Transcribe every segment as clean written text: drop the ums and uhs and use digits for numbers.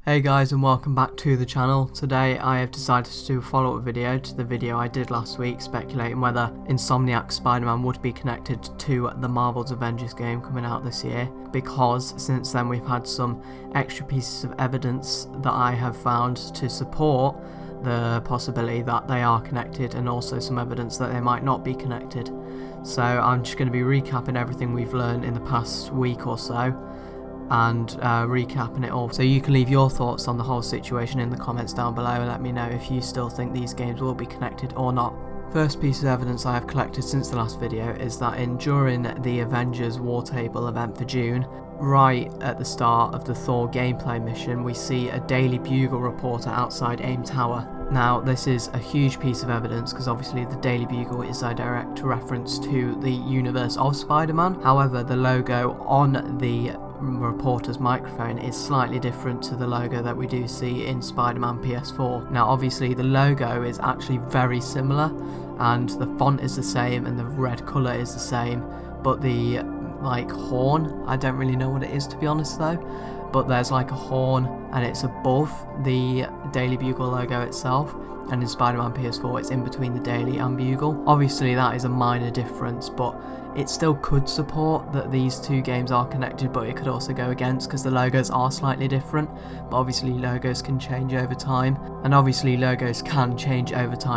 Hey guys, and welcome back to the channel. Today I have decided to do a follow-up video to the video I did last week speculating whether Insomniac's Spider-Man would be connected to the Marvel's Avengers game coming out this year, because since then we've had some extra pieces of evidence that I have found to support the possibility that they are connected, and also some evidence that they might not be connected. So I'm just going to be recapping everything we've learned in the past week or so and recapping it all, so you can leave your thoughts on the whole situation in the comments down below and let me know if you still think these games will be connected or not. First piece of evidence I have collected since the last video is that during the Avengers War Table event for June, right at the start of the Thor gameplay mission, we see a Daily Bugle reporter outside AIM Tower. Now this is a huge piece of evidence because obviously the Daily Bugle is a direct reference to the universe of Spider-Man. However, the logo on the reporter's microphone is slightly different to the logo that we do see in Spider-Man PS4. Now obviously the logo is actually very similar and the font is the same and the red colour is the same, but the horn, I don't really know what it is to be honest though, but there's like a horn and it's above the Daily Bugle logo itself, and in Spider-Man PS4 it's in between the Daily and Bugle. Obviously that is a minor difference, but it still could support that these two games are connected, but it could also go against because the logos are slightly different. But obviously logos can change over time,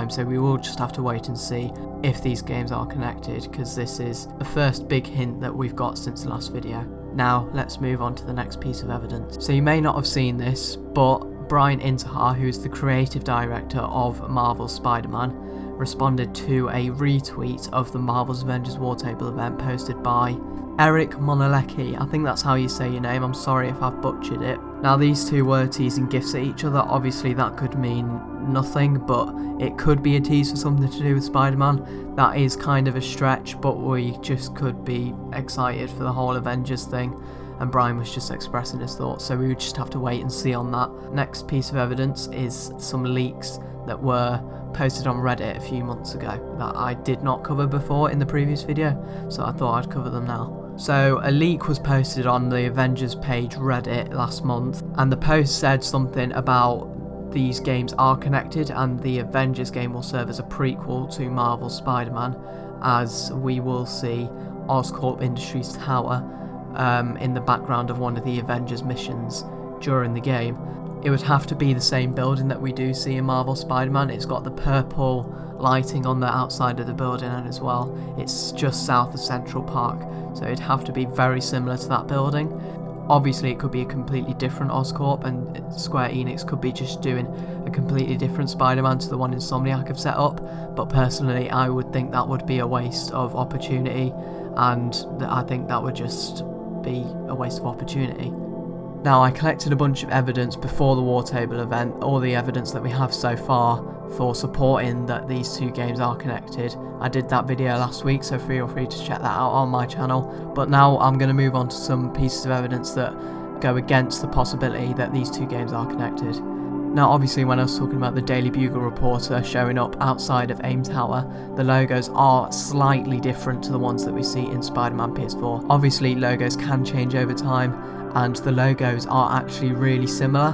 so we will just have to wait and see if these games are connected, because this is the first big hint that we've got since the last video. Now let's move on to the next piece of evidence. So you may not have seen this, but Brian Intihar, who is the creative director of Marvel's Spider-Man, responded to a retweet of the Marvel's Avengers War Table event posted by Eric Monalecki. I think that's how you say your name, I'm sorry if I've butchered it. Now these two were teasing gifts at each other. Obviously that could mean nothing, but it could be a tease for something to do with Spider-Man. That is kind of a stretch, but we just could be excited for the whole Avengers thing, and Brian was just expressing his thoughts, so we would just have to wait and see on that. Next piece of evidence is some leaks that were posted on Reddit a few months ago that I did not cover before in the previous video, so I thought I'd cover them now. So a leak was posted on the Avengers page Reddit last month, and the post said something about these games are connected and the Avengers game will serve as a prequel to Marvel's Spider-Man, as we will see Oscorp Industries Tower in the background of one of the Avengers missions during the game. It would have to be the same building that we do see in Marvel Spider-Man. It's got the purple lighting on the outside of the building, and as well it's just south of Central Park, so it'd have to be very similar to that building. Obviously it could be a completely different Oscorp, and Square Enix could be just doing a completely different Spider-Man to the one Insomniac have set up, but personally I would think that would be a waste of opportunity, and I think that would just be a waste of opportunity. Now I collected a bunch of evidence before the War Table event, all the evidence that we have so far for supporting that these two games are connected. I did that video last week, so feel free to check that out on my channel. But now I'm going to move on to some pieces of evidence that go against the possibility that these two games are connected. Now obviously when I was talking about the Daily Bugle reporter showing up outside of AIM Tower, the logos are slightly different to the ones that we see in Spider-Man PS4. Obviously logos can change over time, and the logos are actually really similar,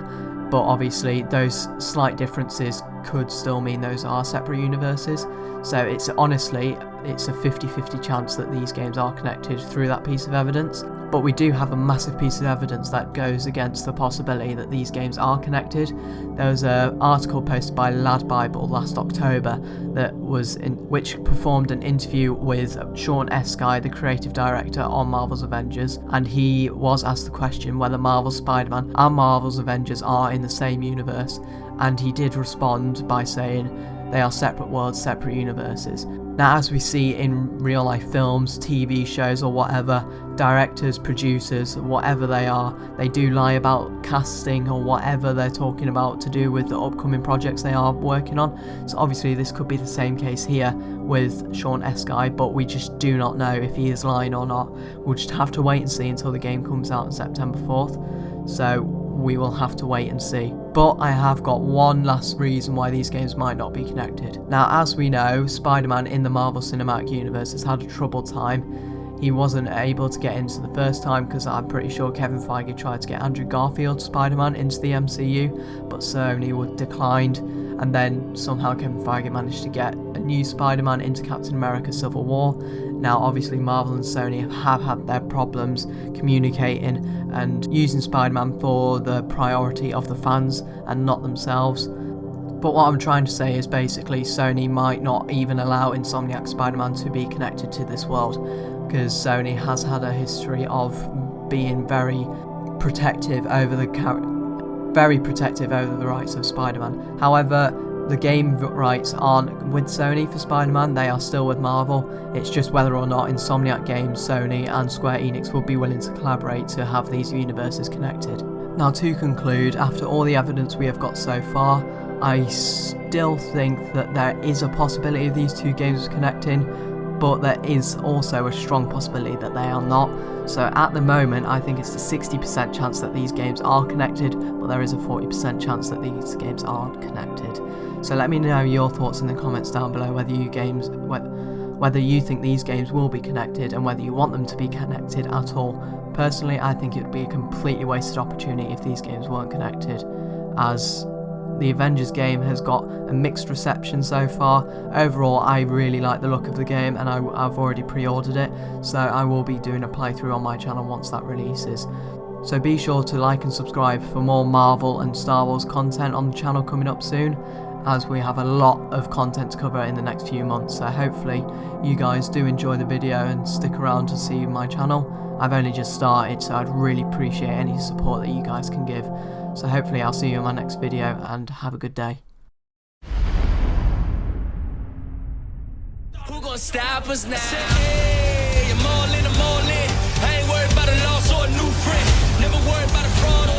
but obviously those slight differences could still mean those are separate universes. So it's honestly a 50-50 chance that these games are connected through that piece of evidence. But we do have a massive piece of evidence that goes against the possibility that these games are connected. There was an article posted by Lad Bible last October which performed an interview with Sean Eskai, the creative director on Marvel's Avengers, and he was asked the question whether Marvel's Spider-Man and Marvel's Avengers are in the same universe, and he did respond by saying they are separate worlds, separate universes. Now as we see in real life films, TV shows or whatever, directors, producers, whatever they are, they do lie about casting or whatever they're talking about to do with the upcoming projects they are working on. So obviously this could be the same case here with Sean Eskai, but we just do not know if he is lying or not. We'll just have to wait and see until the game comes out on September 4th. So we will have to wait and see. But I have got one last reason why these games might not be connected. Now as we know, Spider-Man in the Marvel Cinematic Universe has had a troubled time he wasn't able to get into the first time, because I'm pretty sure Kevin Feige tried to get Andrew Garfield's Spider-Man into the MCU, but Sony declined, and then somehow Kevin Feige managed to get a new Spider-Man into Captain America Civil War. Now obviously Marvel and Sony have had their problems communicating and using Spider-Man for the priority of the fans and not themselves. But what I'm trying to say is basically Sony might not even allow Insomniac Spider-Man to be connected to this world, because Sony has had a history of being very protective over the rights of Spider-Man. However, the game rights aren't with Sony for Spider-Man, they are still with Marvel. It's just whether or not Insomniac Games, Sony and Square Enix will be willing to collaborate to have these universes connected. Now, to conclude, after all the evidence we have got so far, I still think that there is a possibility of these two games connecting, but there is also a strong possibility that they are not. So at the moment, I think it's a 60% chance that these games are connected, but there is a 40% chance that these games aren't connected. So let me know your thoughts in the comments down below, whether you think these games will be connected and whether you want them to be connected at all. Personally, I think it would be a completely wasted opportunity if these games weren't connected, as the Avengers game has got a mixed reception so far. Overall, I really like the look of the game, and I've already pre-ordered it, so I will be doing a playthrough on my channel once that releases. So be sure to like and subscribe for more Marvel and Star Wars content on the channel coming up soon, as we have a lot of content to cover in the next few months. So hopefully you guys do enjoy the video and stick around to see my channel. I've only just started, so I'd really appreciate any support that you guys can give. So hopefully I'll see you in my next video, and have a good day. Who gonna stop us now? Hey, I'm all in, I'm all in. I ain't worried about a loss or a new friend. Never worried about a fraud.